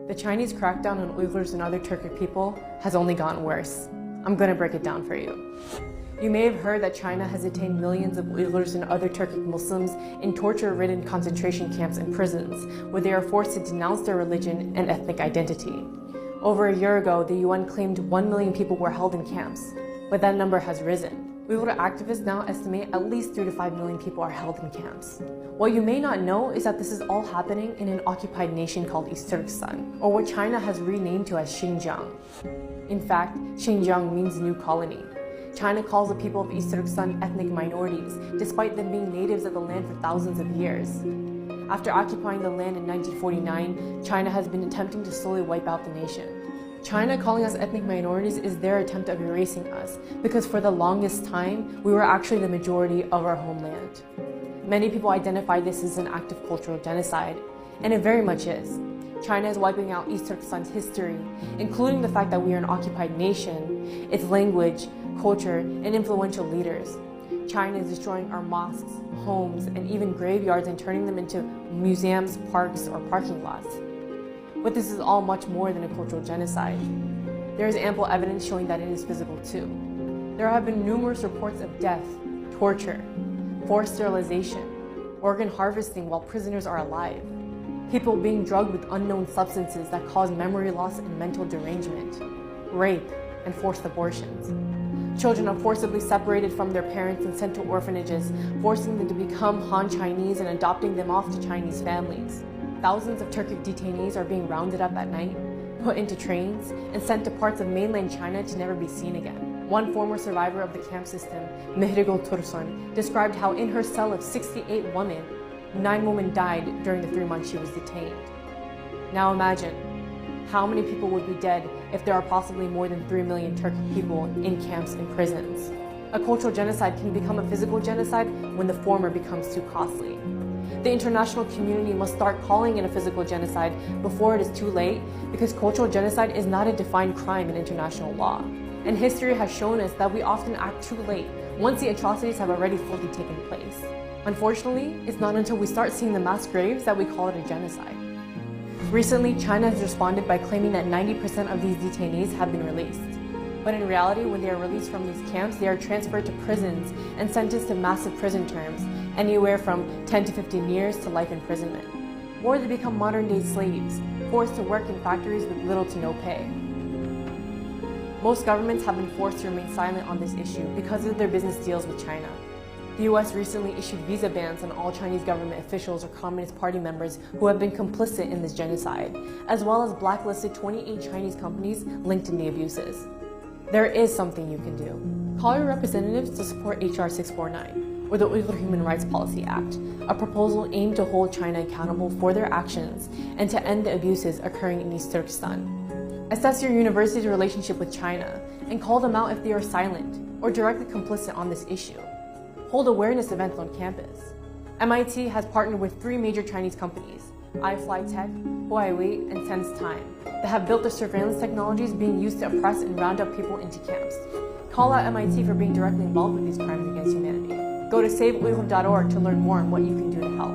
The Chinese crackdown on Uyghurs and other Turkic people has only gotten worse. I'm gonna break it down for you. You may have heard that China has detained millions of Uyghurs and other Turkic Muslims in torture-ridden concentration camps and prisons, where they are forced to denounce their religion and ethnic identity. Over a year ago, the UN claimed 1 million people were held in camps, but that number has risen. Uyghur activists now estimate at least 3 to 5 million people are held in camps. What you may not know is that this is all happening in an occupied nation called East Turkestan, or what China has renamed to as Xinjiang. In fact, Xinjiang means new colony. China calls the people of East Turkestan ethnic minorities, despite them being natives of the land for thousands of years. After occupying the land in 1949, China has been attempting to slowly wipe out the nation. China calling us ethnic minorities is their attempt of erasing us, because for the longest time, we were actually the majority of our homeland. Many people identify this as an act of cultural genocide, and it very much is. China is wiping out East Turkestan's history, including the fact that we are an occupied nation, its language, culture, and influential leaders. China is destroying our mosques, homes, and even graveyards and turning them into museums, parks, or parking lots. But this is all much more than a cultural genocide. There is ample evidence showing that it is physical too. There have been numerous reports of death, torture, forced sterilization, organ harvesting while prisoners are alive, people being drugged with unknown substances that cause memory loss and mental derangement, rape, and forced abortions. Children are forcibly separated from their parents and sent to orphanages, forcing them to become Han Chinese and adopting them off to Chinese families. Thousands of Turkic detainees are being rounded up at night, put into trains, and sent to parts of mainland China to never be seen again. One former survivor of the camp system, Mehrigul Tursun, described how in her cell of 68 women, 9 women died during the 3 months she was detained. Now imagine, how many people would be dead if there are possibly more than 3 million Turkic people in camps and prisons? A cultural genocide can become a physical genocide when the former becomes too costly. The international community must start calling it a physical genocide before it is too late, because cultural genocide is not a defined crime in international law. And history has shown us that we often act too late, once the atrocities have already fully taken place. Unfortunately, it's not until we start seeing the mass graves that we call it a genocide. Recently, China has responded by claiming that 90% of these detainees have been released. But in reality, when they are released from these camps, they are transferred to prisons and sentenced to massive prison terms, anywhere from 10 to 15 years to life imprisonment. Or they become modern-day slaves, forced to work in factories with little to no pay. Most governments have been forced to remain silent on this issue because of their business deals with China. The US recently issued visa bans on all Chinese government officials or Communist Party members who have been complicit in this genocide, as well as blacklisted 28 Chinese companies linked in the abuses. There is something you can do. Call your representatives to support HR 649, or the Uyghur Human Rights Policy Act, a proposal aimed to hold China accountable for their actions and to end the abuses occurring in East Turkestan. Assess your university's relationship with China and call them out if they are silent or directly complicit on this issue. Hold awareness events on campus. MIT has partnered with 3 major Chinese companies, iFlyTech, Huawei, and SenseTime, that have built the surveillance technologies being used to oppress and round up people into camps. Call out MIT for being directly involved with these crimes against humanity. Go to SaveUyghur.org to learn more on what you can do to help.